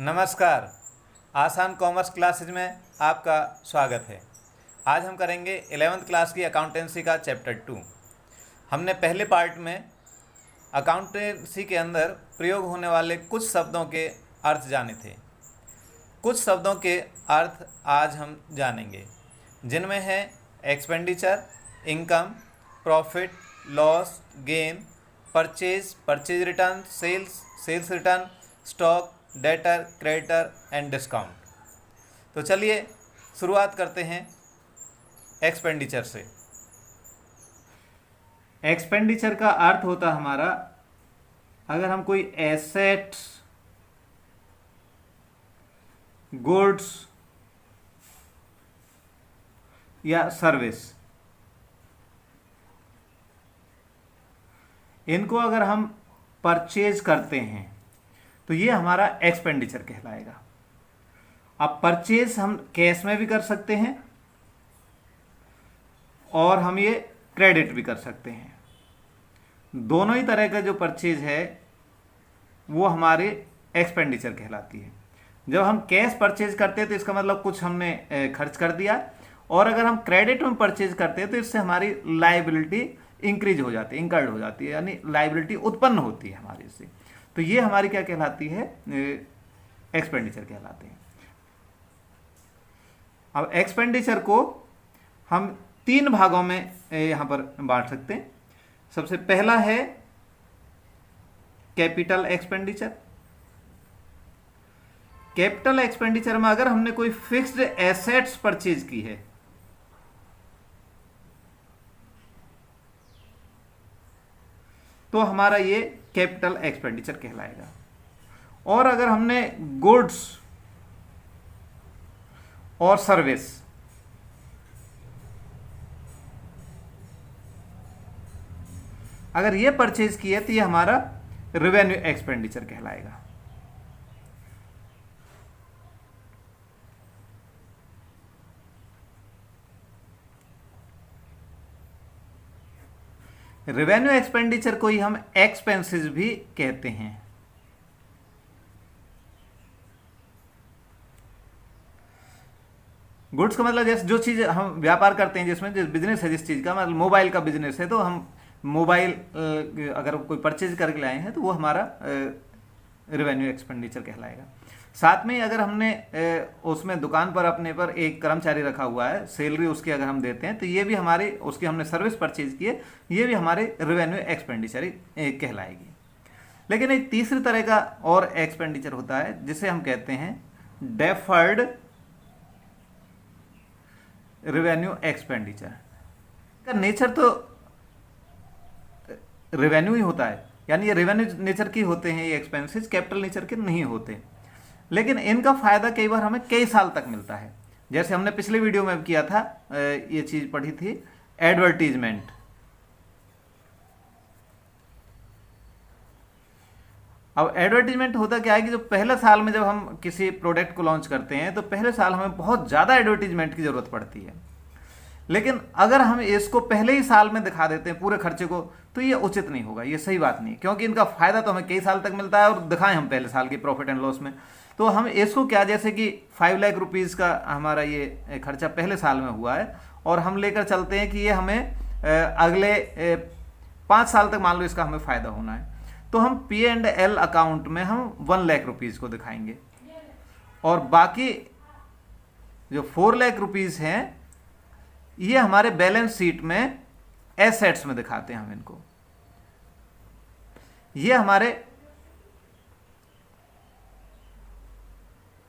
नमस्कार। आसान commerce classes में आपका स्वागत है। आज हम करेंगे 11th क्लास की अकाउंटेंसी का चैप्टर 2। हमने पहले पार्ट में अकाउंटेंसी के अंदर प्रयोग होने वाले कुछ शब्दों के अर्थ जाने थे। कुछ शब्दों के अर्थ आज हम जानेंगे, जिनमें है expenditure, income, profit, loss, gain, purchase return, sales return, stock, debtor, creditor and discount. तो चलिए शुरुआत करते हैं एक्सपेंडिचर से। एक्सपेंडिचर का अर्थ होता हमारा, अगर हम कोई एसेट्स, गुड्स या सर्विस, इनको अगर हम परचेज करते हैं तो ये हमारा एक्सपेंडिचर कहलाएगा। अब परचेज हम कैश में भी कर सकते हैं और हम ये क्रेडिट भी कर सकते हैं। दोनों ही तरह का जो परचेज है वो हमारे एक्सपेंडिचर कहलाती है। जब हम कैश परचेज करते हैं तो इसका मतलब कुछ हमने खर्च कर दिया, और अगर हम क्रेडिट में परचेज करते हैं तो इससे हमारी लायबिलिटी इंक्रीज हो जाती है, इंकर्ड हो जाती है, यानी लायबिलिटी उत्पन्न होती है हमारे से। तो ये हमारी क्या कहलाती है? एक्सपेंडिचर कहलाते हैं। अब एक्सपेंडिचर को हम 3 भागों में यहां पर बांट सकते हैं। सबसे पहला है कैपिटल एक्सपेंडिचर। कैपिटल एक्सपेंडिचर में अगर हमने कोई फिक्स्ड एसेट्स परचेज की है तो हमारा ये कैपिटल एक्सपेंडिचर कहलाएगा। और अगर हमने गुड्स और सर्विस, अगर ये परचेज किए तो ये हमारा रेवेन्यू एक्सपेंडिचर कहलाएगा। रेवेन्यू एक्सपेंडिचर को ही हम एक्सपेंसेस भी कहते हैं। गुड्स का मतलब जैसे जो चीज हम व्यापार करते हैं, जिसमें जो बिजनेस है, जिस चीज का मतलब मोबाइल का बिजनेस है, तो हम मोबाइल अगर कोई परचेज करके लाए हैं तो वो हमारा रेवेन्यू एक्सपेंडिचर कहलाएगा। साथ में अगर हमने उसमें दुकान पर अपने पर एक कर्मचारी रखा हुआ है, सैलरी उसकी अगर हम देते हैं तो ये भी हमारे, उसकी हमने सर्विस परचेज की है, ये भी हमारे रेवेन्यू एक्सपेंडिचर कहलाएगी। लेकिन एक तीसरी तरह का और एक्सपेंडिचर होता है जिसे हम कहते हैं डेफर्ड रेवेन्यू एक्सपेंडिचर। का नेचर तो रेवेन्यू ही होता है, यानी ये रेवेन्यू नेचर की होते हैं ये एक्सपेंसेस, कैपिटल नेचर के नहीं होते। लेकिन इनका फायदा कई बार हमें कई साल तक मिलता है। जैसे हमने पिछले वीडियो में किया था, ये चीज पढ़ी थी, एडवर्टीजमेंट। अब एडवर्टीजमेंट होता क्या है कि जो पहले साल में जब हम किसी प्रोडक्ट को लॉन्च करते हैं तो पहले साल हमें बहुत ज्यादा एडवर्टीजमेंट की जरूरत पड़ती है। लेकिन अगर हम इसको पहले ही साल में दिखा देते हैं पूरे खर्चे को, तो ये उचित नहीं होगा, ये सही बात नहीं है, क्योंकि इनका फायदा तो हमें कई साल तक मिलता है और दिखाएं हम पहले साल की प्रॉफिट एंड लॉस में। तो हम इसको क्या, जैसे कि 5 लाख रुपीज का हमारा ये खर्चा पहले साल में हुआ है और हम लेकर चलते हैं कि ये हमें अगले 5 साल तक मान लो इसका हमें फायदा होना है, तो हम P&L अकाउंट में हम 1 लाख रुपीज को दिखाएंगे और बाकी जो 4 लाख रुपीज हैं ये हमारे बैलेंस शीट में एसेट्स में दिखाते हैं हम इनको। ये हमारे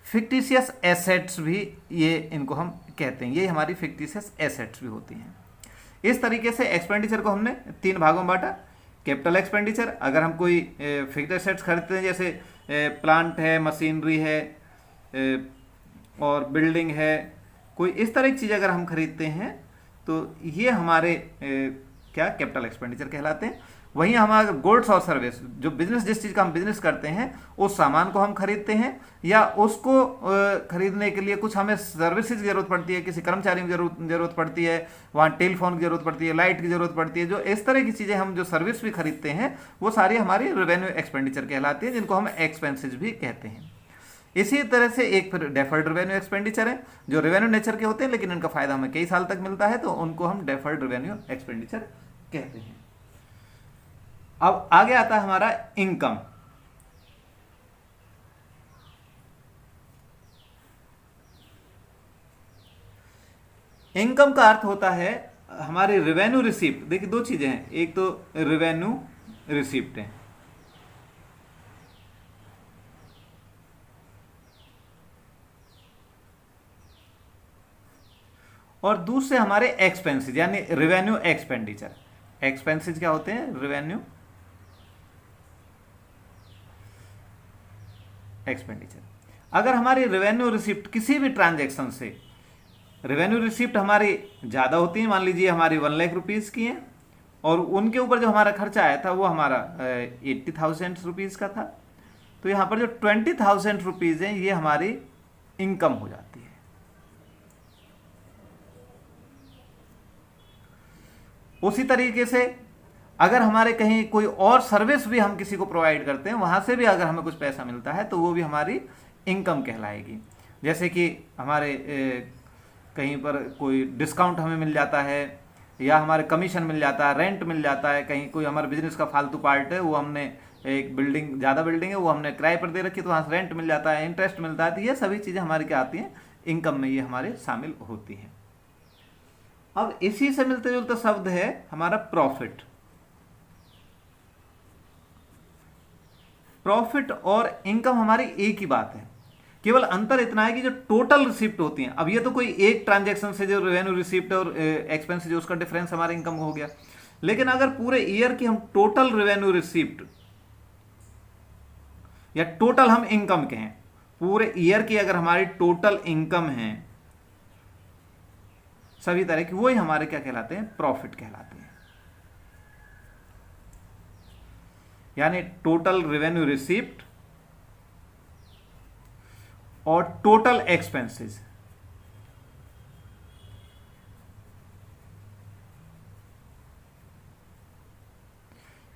फिक्टिशियस एसेट्स भी, ये इनको हम कहते हैं, ये हमारी फिक्टिशियस एसेट्स भी होती हैं। इस तरीके से एक्सपेंडिचर को हमने 3 भागों में बांटा। कैपिटल एक्सपेंडिचर, अगर हम कोई फिक्स्ड एसेट्स खरीदते हैं, जैसे प्लांट है, मशीनरी है और बिल्डिंग है, कोई इस तरह की चीज़ अगर हम खरीदते हैं तो ये हमारे क्या कैपिटल एक्सपेंडिचर कहलाते हैं। वहीं हमारा गुड्स और सर्विस, जो बिजनेस, जिस चीज़ का हम बिजनेस करते हैं उस सामान को हम खरीदते हैं या उसको खरीदने के लिए कुछ हमें सर्विसेज की जरूरत पड़ती है, किसी कर्मचारी की जरूरत पड़ती है, वहाँ टेलीफोन की जरूरत पड़ती है, लाइट की जरूरत पड़ती है, जो इस तरह की चीज़ें हम जो सर्विस भी खरीदते हैं वो सारी हमारी रेवेन्यू एक्सपेंडिचर कहलाती है, जिनको हम एक्सपेंसेज भी कहते हैं। इसी तरह से एक फिर डेफर्ड रेवेन्यू एक्सपेंडिचर है, जो रेवेन्यू नेचर के होते हैं लेकिन इनका फायदा हमें कई साल तक मिलता है, तो उनको हम डेफर्ड रेवेन्यू एक्सपेंडिचर कहते हैं। अब आगे आता है हमारा इनकम। इनकम का अर्थ होता है हमारे रेवेन्यू रिसीप्ट। देखिए दो चीजें हैं, एक तो रेवेन्यू रिसीप्ट है और दूसरे हमारे एक्सपेंसेस यानी रेवेन्यू एक्सपेंडिचर। एक्सपेंसेस क्या होते हैं? Revenue expenditure. अगर हमारी रेवेन्यू रिसिप्ट किसी भी ट्रांजैक्शन से रेवेन्यू रिसिप्ट हमारी ज़्यादा होती है, मान लीजिए हमारी 1 लाख रुपीज़ की है और उनके ऊपर जो हमारा खर्चा आया था वो हमारा 80,000 रुपीज़ का था, तो यहाँ पर जो 20,000 रुपीज़ हैं ये हमारी इनकम हो जाती है। उसी तरीके से अगर हमारे कहीं कोई और सर्विस भी हम किसी को प्रोवाइड करते हैं, वहाँ से भी अगर हमें कुछ पैसा मिलता है तो वो भी हमारी इनकम कहलाएगी। जैसे कि हमारे कहीं पर कोई डिस्काउंट हमें मिल जाता है या हमारे कमीशन मिल जाता है, रेंट मिल जाता है, कहीं कोई हमारे बिजनेस का फालतू पार्ट है वो हमने एक बिल्डिंग, ज़्यादा बिल्डिंग है वो हमने किराए पर दे रखी तो वहाँ से रेंट मिल जाता है, इंटरेस्ट मिलता है, तो ये सभी चीज़ें हमारी क्या आती हैं? इनकम में ये हमारे शामिल होती हैं। अब इसी से मिलते जुलते शब्द है हमारा प्रॉफिट। प्रॉफिट और इनकम हमारी एक ही बात है, केवल अंतर इतना है कि जो टोटल रिसिप्ट होती हैं, अब ये तो कोई एक ट्रांजैक्शन से जो रेवेन्यू रिसिप्ट और एक्सपेंस जो उसका डिफरेंस हमारा इनकम हो गया, लेकिन अगर पूरे ईयर की हम टोटल रेवेन्यू रिसिप्ट या टोटल हम इनकम कहें, पूरे ईयर की अगर हमारी टोटल इनकम है सभी तरह की, वही हमारे क्या कहलाते हैं? प्रॉफिट कहलाते हैं। यानी टोटल रेवेन्यू रिसिप्ट और टोटल एक्सपेंसेस,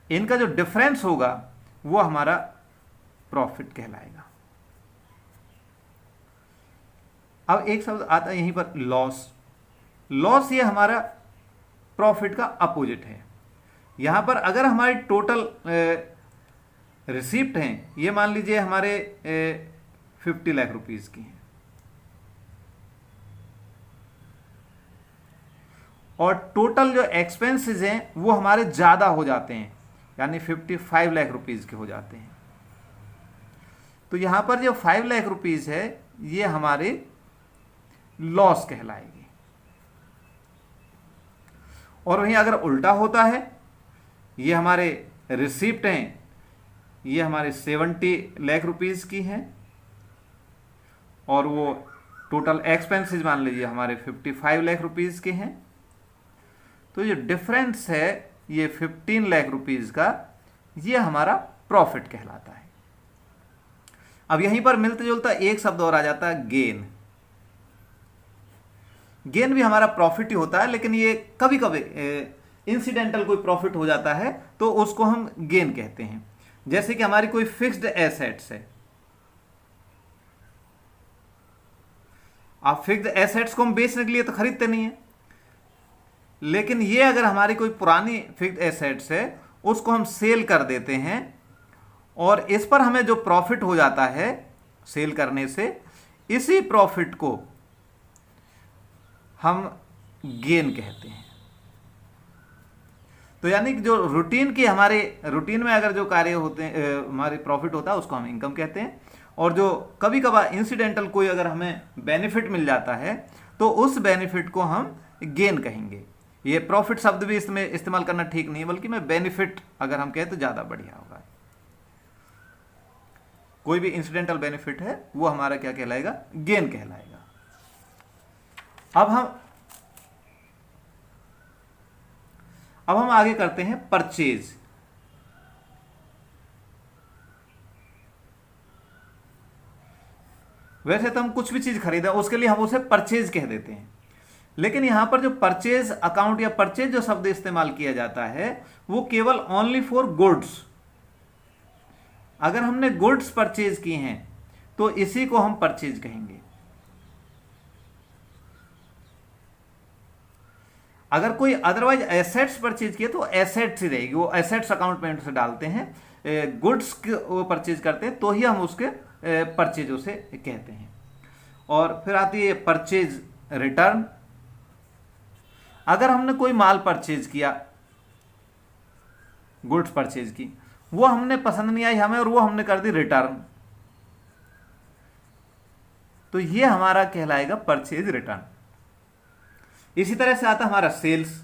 इनका जो डिफरेंस होगा वो हमारा प्रॉफिट कहलाएगा। अब एक शब्द आता है यहीं पर लॉस। लॉस ये हमारा प्रॉफिट का अपोजिट है। यहां पर अगर हमारी टोटल रिसिप्ट हैं, ये मान लीजिए हमारे 50 लाख रुपीस की हैं और टोटल जो एक्सपेंसेस हैं वो हमारे ज़्यादा हो जाते हैं, यानी 55 लाख रुपीस के हो जाते हैं, तो यहां पर जो 5 लाख रुपीस है ये हमारे लॉस कहलाएगी। और वहीं अगर उल्टा होता है, ये हमारे रिसिप्ट हैं, ये हमारे 70 लाख रुपीस की हैं और वो टोटल एक्सपेंसेस मान लीजिए हमारे 55 लाख रुपीस के हैं, तो ये डिफरेंस है ये 15 लाख रुपीस का, ये हमारा प्रॉफिट कहलाता है। अब यहीं पर मिलते जुलता एक शब्द और आ जाता है गेन। गेन भी हमारा प्रॉफिट ही होता है, लेकिन ये कभी कभी इंसिडेंटल कोई प्रॉफिट हो जाता है तो उसको हम गेन कहते हैं। जैसे कि हमारी कोई फिक्स्ड एसेट्स है, आप फिक्स्ड एसेट्स को हम बेचने के लिए तो खरीदते नहीं है, लेकिन ये अगर हमारी कोई पुरानी फिक्स्ड एसेट्स है उसको हम सेल कर देते हैं और इस पर हमें जो प्रॉफिट हो जाता है सेल करने से, इसी प्रॉफिट को हम गेन कहते हैं। तो यानी कि जो रूटीन की हमारे रूटीन में अगर जो कार्य होते हैं हमारे प्रॉफिट होता है उसको हम इनकम कहते हैं, और जो कभी कभार इंसिडेंटल कोई अगर हमें बेनिफिट मिल जाता है तो उस बेनिफिट को हम गेन कहेंगे। ये प्रॉफिट शब्द भी इसमें इस्तेमाल करना ठीक नहीं है, बल्कि मैं बेनिफिट अगर हम कहें तो ज़्यादा बढ़िया होगा। कोई भी इंसिडेंटल बेनिफिट है वो हमारा क्या कहलाएगा? गेन कहलाएगा। अब हम आगे करते हैं परचेज। वैसे तो हम कुछ भी चीज खरीदा उसके लिए हम उसे परचेज कह देते हैं, लेकिन यहां पर जो परचेज अकाउंट या परचेज जो शब्द इस्तेमाल किया जाता है वो केवल ओनली फॉर गुड्स। अगर हमने गुड्स परचेज की हैं तो इसी को हम परचेज कहेंगे। अगर कोई अदरवाइज एसेट्स परचेज किए तो एसेट्स ही रहेगी, वो एसेट्स अकाउंट में से डालते हैं। गुड्स वो परचेज करते हैं तो ही हम उसके परचेज उसे कहते हैं। और फिर आती है परचेज रिटर्न। अगर हमने कोई माल परचेज किया, गुड्स परचेज की, वो हमने पसंद नहीं आई हमें और वो हमने कर दी रिटर्न, तो ये हमारा कहलाएगा परचेज रिटर्न। इसी तरह से आता हमारा सेल्स।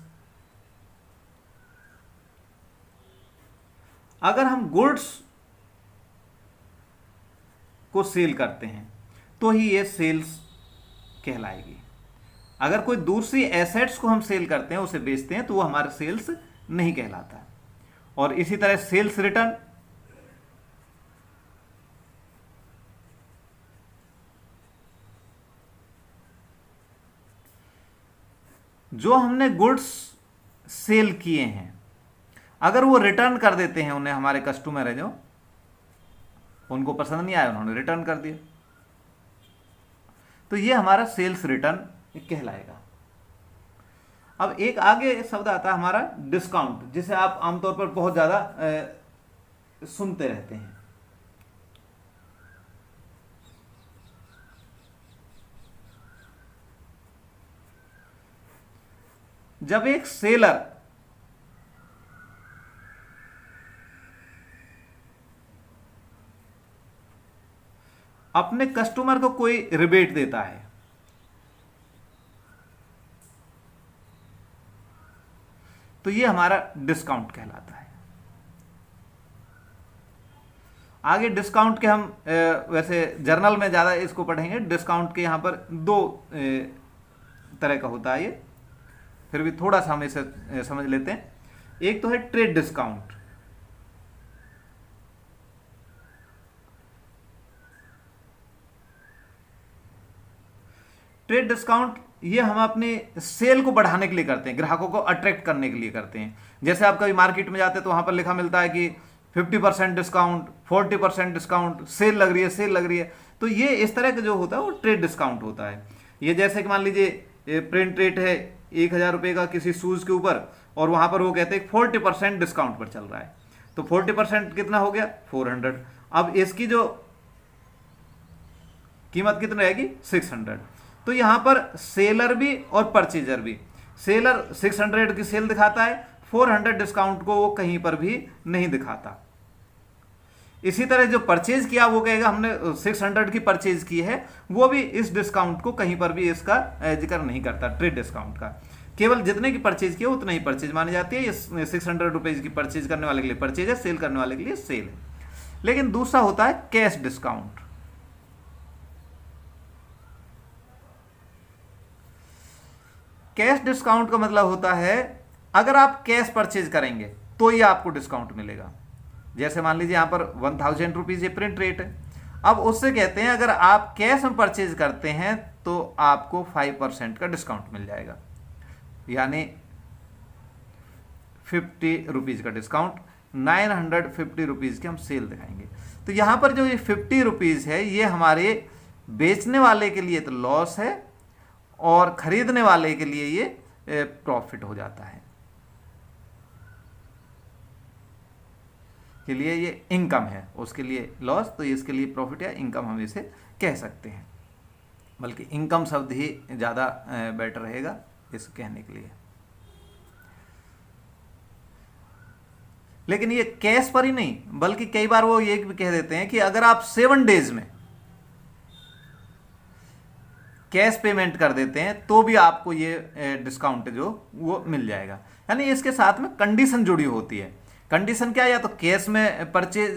अगर हम गुड्स को सेल करते हैं तो ही ये सेल्स कहलाएगी। अगर कोई दूसरी एसेट्स को हम सेल करते हैं, उसे बेचते हैं, तो वो हमारा सेल्स नहीं कहलाता। और इसी तरह सेल्स रिटर्न। जो हमने गुड्स सेल किए हैं, अगर वो रिटर्न कर देते हैं उन्हें, हमारे कस्टमर है जो, उनको पसंद नहीं आया, उन्होंने रिटर्न कर दिया, तो ये हमारा सेल्स रिटर्न कहलाएगा। अब एक आगे शब्द आता है हमारा डिस्काउंट, जिसे आप आमतौर पर बहुत ज्यादा सुनते रहते हैं। जब एक सेलर अपने कस्टमर को कोई रिबेट देता है, तो ये हमारा डिस्काउंट कहलाता है। आगे डिस्काउंट के हम वैसे जर्नल में ज़्यादा इसको पढ़ेंगे। डिस्काउंट के यहाँ पर दो तरह का होता है, ये फिर भी थोड़ा सा हम इसे समझ लेते हैं। एक तो है ट्रेड डिस्काउंट। ट्रेड डिस्काउंट ये हम अपने सेल को बढ़ाने के लिए करते हैं, ग्राहकों को अट्रैक्ट करने के लिए करते हैं। जैसे आप कभी मार्केट में जाते हैं तो वहां पर लिखा मिलता है कि 50% डिस्काउंट, 40% डिस्काउंट, सेल लग रही है, सेल लग रही है। तो ये इस तरह का जो होता है वो ट्रेड डिस्काउंट होता है। ये जैसे कि मान लीजिए प्रिंट रेट है 1000 रुपये का किसी शूज के ऊपर, और वहां पर वो कहते हैं 40% डिस्काउंट पर चल रहा है, तो 40% कितना हो गया, 400। अब इसकी जो कीमत कितनी रहेगी, 600। तो यहां पर सेलर भी और परचेजर भी, सेलर 600 की सेल दिखाता है, 400 डिस्काउंट को वो कहीं पर भी नहीं दिखाता। इसी तरह जो परचेज किया वो कहेगा हमने 600 की परचेज की है, वो भी इस डिस्काउंट को कहीं पर भी इसका जिक्र नहीं करता, ट्रेड डिस्काउंट का। केवल जितने की परचेज की है उतना ही परचेज मानी जाती है। ये 600 रुपीज की परचेज करने वाले के लिए परचेज है, सेल करने वाले के लिए सेल है। लेकिन दूसरा होता है कैश डिस्काउंट। कैश डिस्काउंट का मतलब होता है अगर आप कैश परचेज करेंगे तो ही आपको डिस्काउंट मिलेगा। जैसे मान लीजिए यहां पर 1000 रुपीज ये प्रिंट रेट है, अब उससे कहते हैं अगर आप कैश में परचेज करते हैं तो आपको 5% का डिस्काउंट मिल जाएगा, यानी 50 रुपीज का डिस्काउंट। 950 रुपीज की हम सेल दिखाएंगे। तो यहां पर जो ये 50 रुपीज है ये हमारे बेचने वाले के लिए तो लॉस है और खरीदने वाले के लिए ये प्रॉफिट हो जाता है, के लिए ये इनकम है, उसके लिए लॉस, तो इसके लिए प्रॉफिट या इनकम हम इसे कह सकते हैं। बल्कि इनकम शब्द ही ज़्यादा बेटर रहेगा इस कहने के लिए। लेकिन ये कैश पर ही नहीं, बल्कि कई बार वो ये भी कह देते हैं कि अगर आप 7 डेज में कैश पेमेंट कर देते हैं तो भी आपको ये डिस्काउंट जो वो मिल जाएगा। यानी इसके साथ में कंडीशन जुड़ी होती है। कंडीशन क्या, या तो कैश में परचेज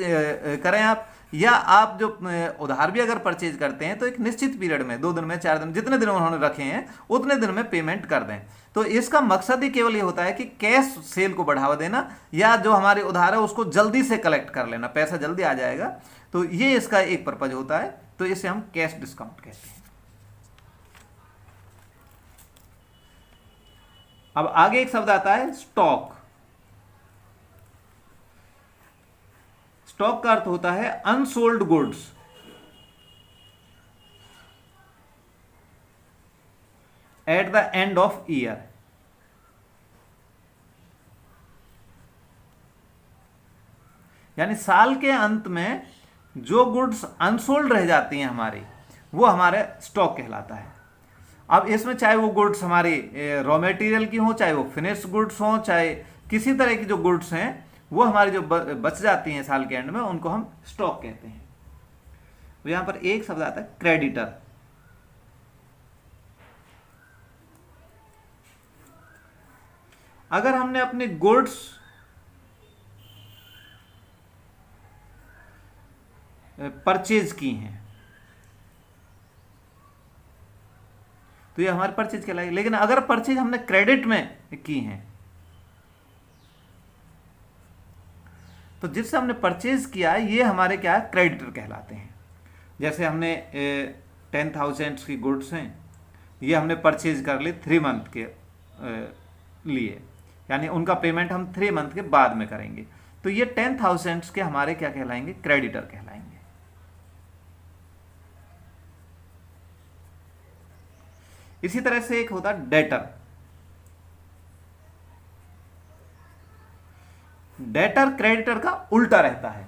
करें आप, या आप जो उधार भी अगर परचेज करते हैं तो एक निश्चित पीरियड में, 2 दिन में, 4 दिन, जितने दिन उन्होंने रखे हैं उतने दिन में पेमेंट कर दें। तो इसका मकसद ही केवल ये होता है कि कैश सेल को बढ़ावा देना, या जो हमारे उधार है उसको जल्दी से कलेक्ट कर लेना, पैसा जल्दी आ जाएगा। तो ये इसका एक पर्पज होता है, तो इसे हम कैश डिस्काउंट कहते हैं। अब आगे एक शब्द आता है स्टॉक। स्टॉक का अर्थ होता है unsold goods. At the end of year. यानी साल के अंत में जो गुड्स अनसोल्ड रह जाती हैं हमारी, वो हमारे स्टॉक कहलाता है। अब इसमें चाहे वो गुड्स हमारी रॉ मटेरियल की हो, चाहे वो फिनिश गुड्स हो, चाहे किसी तरह की जो गुड्स हैं, वो हमारी जो बच जाती हैं साल के एंड में, उनको हम स्टॉक कहते हैं। तो यहां पर एक शब्द आता है क्रेडिटर। अगर हमने अपने गुड्स परचेज की हैं तो ये हमारे परचेज कहलाएगी। लेकिन अगर परचेज हमने क्रेडिट में की हैं, तो जिससे हमने परचेज किया है, ये हमारे क्या है, क्रेडिटर कहलाते हैं। जैसे हमने 10,000 की गुड्स हैं, ये हमने परचेज कर ली 3 मंथ के लिए, यानी उनका पेमेंट हम 3 मंथ के बाद में करेंगे, तो ये 10,000 के हमारे क्या कहलाएंगे, क्रेडिटर कहलाएंगे। इसी तरह से एक होता है डेटर। डेटर क्रेडिटर का उल्टा रहता है।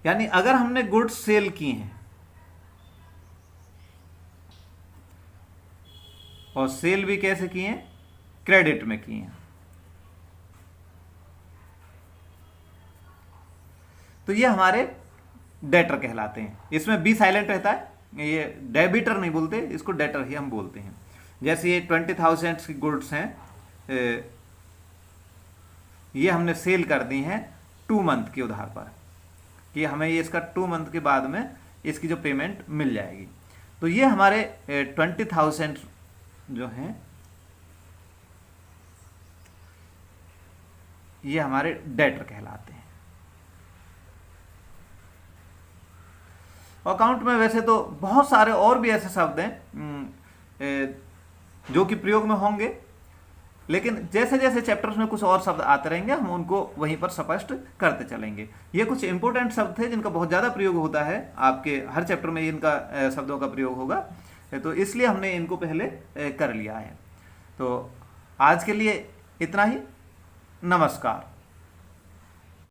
यानी अगर हमने गुड्स सेल की हैं और सेल भी कैसे किए हैं, क्रेडिट में किए हैं, तो ये हमारे डेटर कहलाते हैं। इसमें बी साइलेंट रहता है, ये डेबिटर नहीं बोलते, इसको डेटर ही हम बोलते हैं। जैसे ये 20,000 की गुड्स हैं, ये हमने सेल कर दी हैं 2 मंथ के उधार पर, कि हमें ये इसका 2 मंथ के बाद में इसकी जो पेमेंट मिल जाएगी। तो ये हमारे 20,000 जो हैं, ये हमारे डेटर कहलाते हैं। अकाउंट में वैसे तो बहुत सारे और भी ऐसे शब्द हैं जो कि प्रयोग में होंगे, लेकिन जैसे जैसे चैप्टर्स में कुछ और शब्द आते रहेंगे, हम उनको वहीं पर स्पष्ट करते चलेंगे। ये कुछ इंपॉर्टेंट शब्द थे जिनका बहुत ज़्यादा प्रयोग होता है, आपके हर चैप्टर में इनका शब्दों का प्रयोग होगा, तो इसलिए हमने इनको पहले कर लिया है। तो आज के लिए इतना ही। नमस्कार।